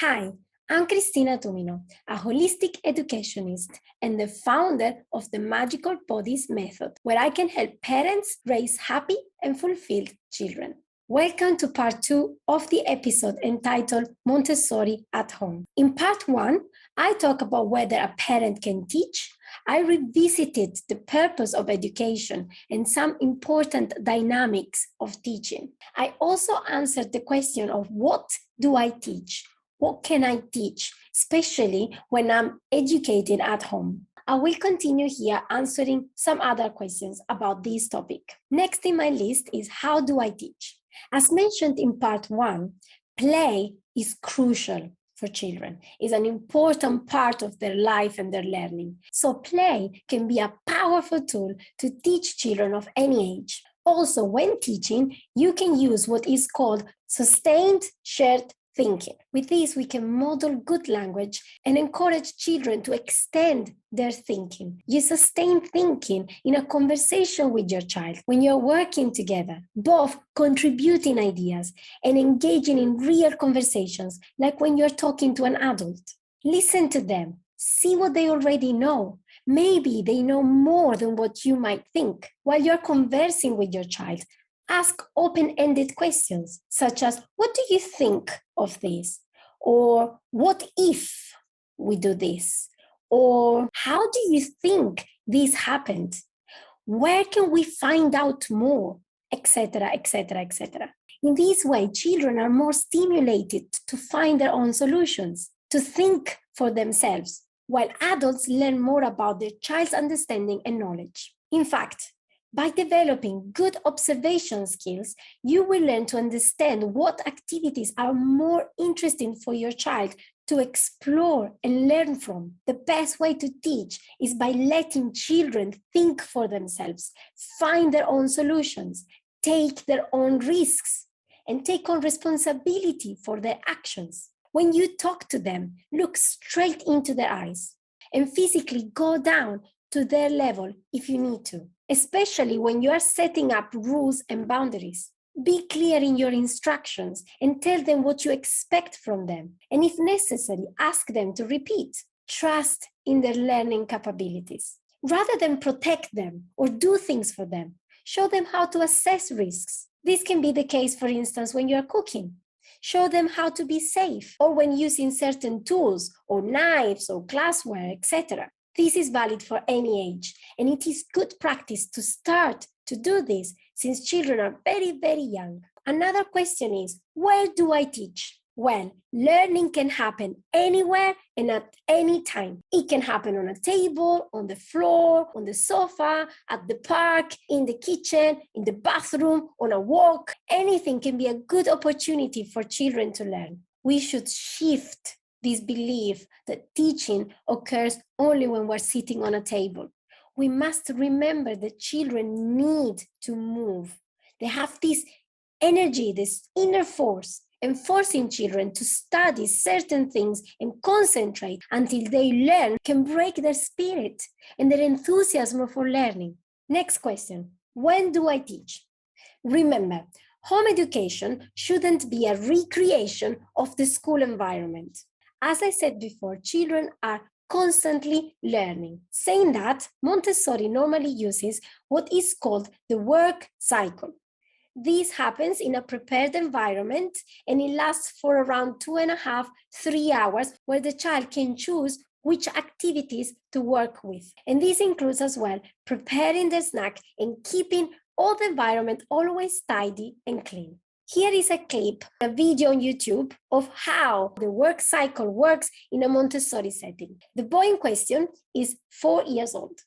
Hi, I'm Cristina Tumino, a holistic educationist and the founder of the Magical Bodies Method, where I can help parents raise happy and fulfilled children. Welcome to part 2 of the episode entitled Montessori at Home. In part 1, I talk about whether a parent can teach. I revisited the purpose of education and some important dynamics of teaching. I also answered the question of what do I teach? What can I teach, especially when I'm educating at home? I will continue here answering some other questions about this topic. Next in my list is how do I teach? As mentioned in part 1, play is crucial for children. It's an important part of their life and their learning. So play can be a powerful tool to teach children of any age. Also, when teaching, you can use what is called sustained shared thinking. With this, we can model good language and encourage children to extend their thinking. You sustain thinking in a conversation with your child when you're working together, both contributing ideas and engaging in real conversations, like when you're talking to an adult. Listen to them. See what they already know. Maybe they know more than what you might think. While you're conversing with your child, ask open-ended questions, such as, what do you think of this? Or what if we do this? Or how do you think this happened? Where can we find out more? Etc., etc., etc. In this way, children are more stimulated to find their own solutions, to think for themselves, while adults learn more about their child's understanding and knowledge. In fact, by developing good observation skills, you will learn to understand what activities are more interesting for your child to explore and learn from. The best way to teach is by letting children think for themselves, find their own solutions, take their own risks, and take on responsibility for their actions. When you talk to them, look straight into their eyes and physically go down to their level if you need to, especially when you are setting up rules and boundaries. Be clear in your instructions and tell them what you expect from them. And if necessary, ask them to repeat. Trust in their learning capabilities. Rather than protect them or do things for them, show them how to assess risks. This can be the case, for instance, when you are cooking. Show them how to be safe, or when using certain tools or knives or glassware, etc. This is valid for any age, and it is good practice to start to do this since children are very, very young. Another question is, where do I teach? Well, learning can happen anywhere and at any time. It can happen on a table, on the floor, on the sofa, at the park, in the kitchen, in the bathroom, on a walk. Anything can be a good opportunity for children to learn. We should shift this belief that teaching occurs only when we're sitting on a table. We must remember that children need to move. They have this energy, this inner force, and forcing children to study certain things and concentrate until they learn can break their spirit and their enthusiasm for learning. Next question, when do I teach? Remember, home education shouldn't be a recreation of the school environment. As I said before, children are constantly learning. Saying that, Montessori normally uses what is called the work cycle. This happens in a prepared environment and it lasts for around 2.5-3 hours, where the child can choose which activities to work with. And this includes as well preparing the snack and keeping all the environment always tidy and clean. Here is a clip, a video on YouTube of how the work cycle works in a Montessori setting. The boy in question is 4 years old.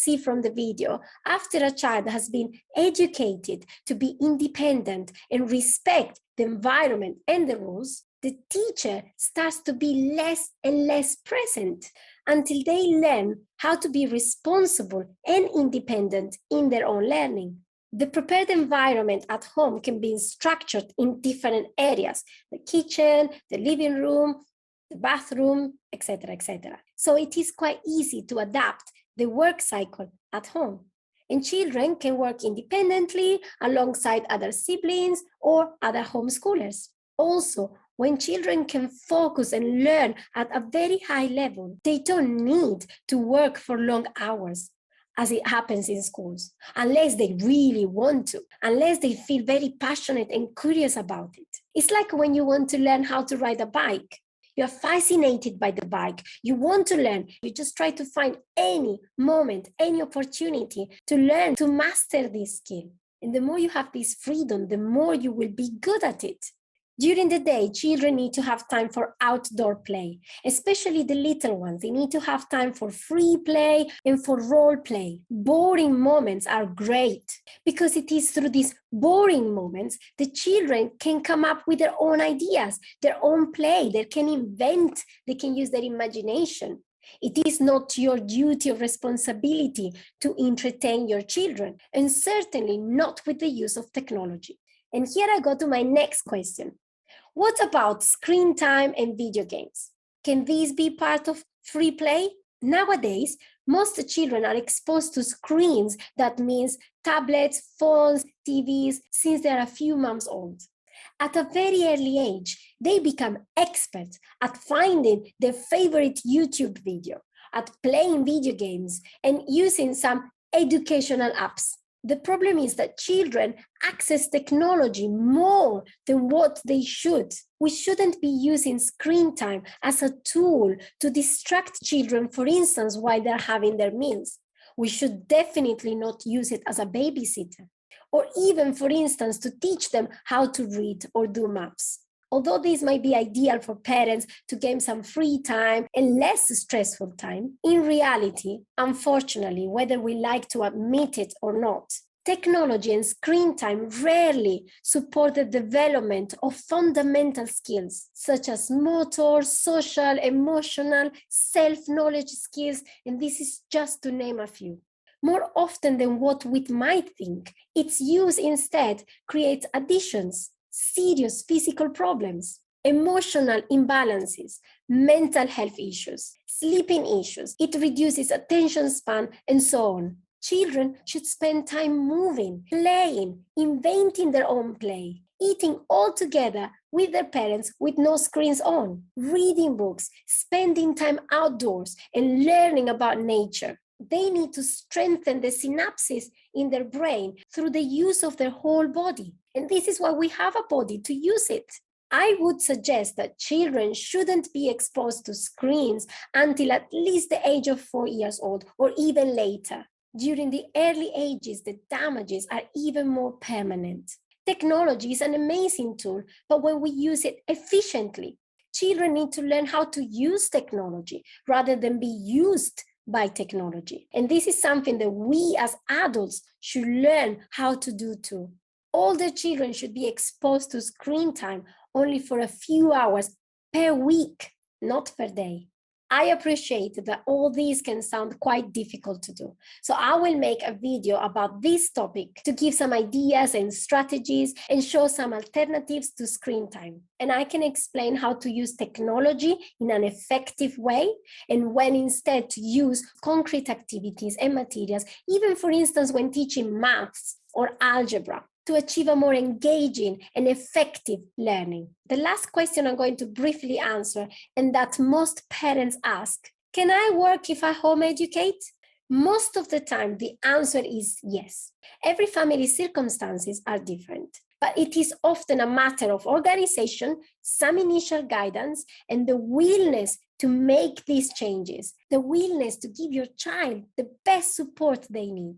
see from the video, after a child has been educated to be independent and respect the environment and the rules, the teacher starts to be less and less present until they learn how to be responsible and independent in their own learning. The prepared environment at home can be structured in different areas: the kitchen, the living room, the bathroom, etc., etc. So it is quite easy to adapt the work cycle at home. And children can work independently alongside other siblings or other homeschoolers. Also, when children can focus and learn at a very high level, they don't need to work for long hours, as it happens in schools, unless they really want to, unless they feel very passionate and curious about it. It's like when you want to learn how to ride a bike. You're fascinated by the bike. You want to learn. You just try to find any moment, any opportunity to learn, to master this skill. And the more you have this freedom, the more you will be good at it. During the day, children need to have time for outdoor play, especially the little ones. They need to have time for free play and for role play. Boring moments are great because it is through these boring moments the children can come up with their own ideas, their own play. They can invent, they can use their imagination. It is not your duty or responsibility to entertain your children, and certainly not with the use of technology. And here I go to my next question. What about screen time and video games? Can these be part of free play? Nowadays, most children are exposed to screens. That means tablets, phones, TVs, since they're a few months old. At a very early age, they become experts at finding their favorite YouTube video, at playing video games, and using some educational apps. The problem is that children access technology more than what they should. We shouldn't be using screen time as a tool to distract children, for instance, while they're having their meals. We should definitely not use it as a babysitter, or even, for instance, to teach them how to read or do maths. Although this might be ideal for parents to gain some free time and less stressful time, in reality, unfortunately, whether we like to admit it or not, technology and screen time rarely support the development of fundamental skills such as motor, social, emotional, self-knowledge skills, and this is just to name a few. More often than what we might think, its use instead creates additions, serious physical problems, emotional imbalances, mental health issues, sleeping issues. It reduces attention span, and so on. Children should spend time moving, playing, inventing their own play, eating all together with their parents with no screens on, reading books, spending time outdoors, and learning about nature. They need to strengthen the synapses in their brain through the use of their whole body. And this is why we have a body to use it. I would suggest that children shouldn't be exposed to screens until at least the age of 4 years old or even later. During the early ages, the damages are even more permanent. Technology is an amazing tool, but when we use it efficiently, children need to learn how to use technology rather than be used by technology. And this is something that we as adults should learn how to do too. Older children should be exposed to screen time only for a few hours per week, not per day. I appreciate that all these can sound quite difficult to do. So I will make a video about this topic to give some ideas and strategies and show some alternatives to screen time. And I can explain how to use technology in an effective way and when instead to use concrete activities and materials, even for instance, when teaching maths or algebra, to achieve a more engaging and effective learning. The last question I'm going to briefly answer, and that most parents ask, can I work if I home educate? Most of the time, the answer is yes. Every family's circumstances are different, but it is often a matter of organization, some initial guidance, and the willingness to make these changes, the willingness to give your child the best support they need.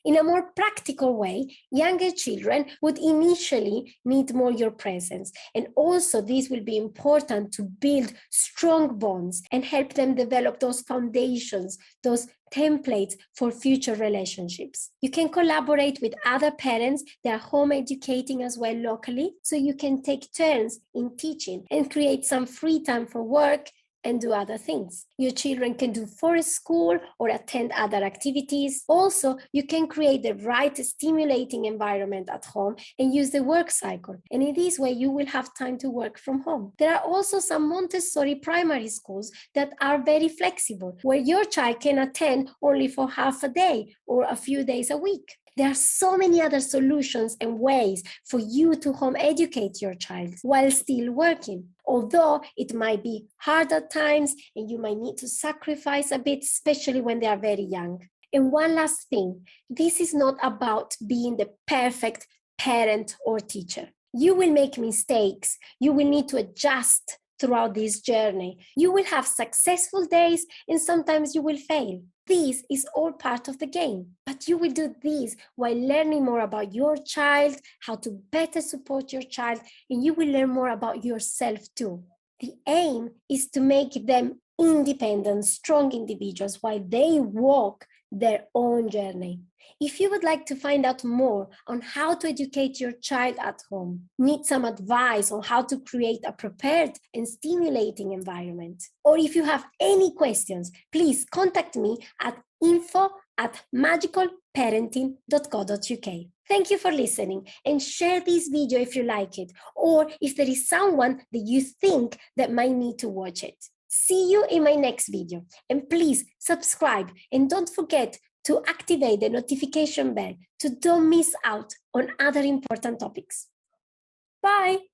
In a more practical way, younger children would initially need more your presence. And also this will be important to build strong bonds and help them develop those foundations, those templates for future relationships. You can collaborate with other parents that are home educating as well locally, so you can take turns in teaching and create some free time for work and do other things. Your children can do forest school or attend other activities. Also, you can create the right stimulating environment at home and use the work cycle. And in this way, you will have time to work from home. There are also some Montessori primary schools that are very flexible, where your child can attend only for half a day or a few days a week. There are so many other solutions and ways for you to home educate your child while still working. Although it might be hard at times and you might need to sacrifice a bit, especially when they are very young. And one last thing, this is not about being the perfect parent or teacher. You will make mistakes. You will need to adjust throughout this journey. You will have successful days and sometimes you will fail. This is all part of the game, but you will do this while learning more about your child, how to better support your child, and you will learn more about yourself too. The aim is to make them independent, strong individuals while they walk their own journey. If you would like to find out more on how to educate your child at home, need some advice on how to create a prepared and stimulating environment, or if you have any questions, please contact me at info@magicalparenting.co.uk. Thank you for listening and share this video if you like it, or if there is someone that you think that might need to watch it. See you in my next video, and please subscribe and don't forget to activate the notification bell to don't miss out on other important topics. Bye!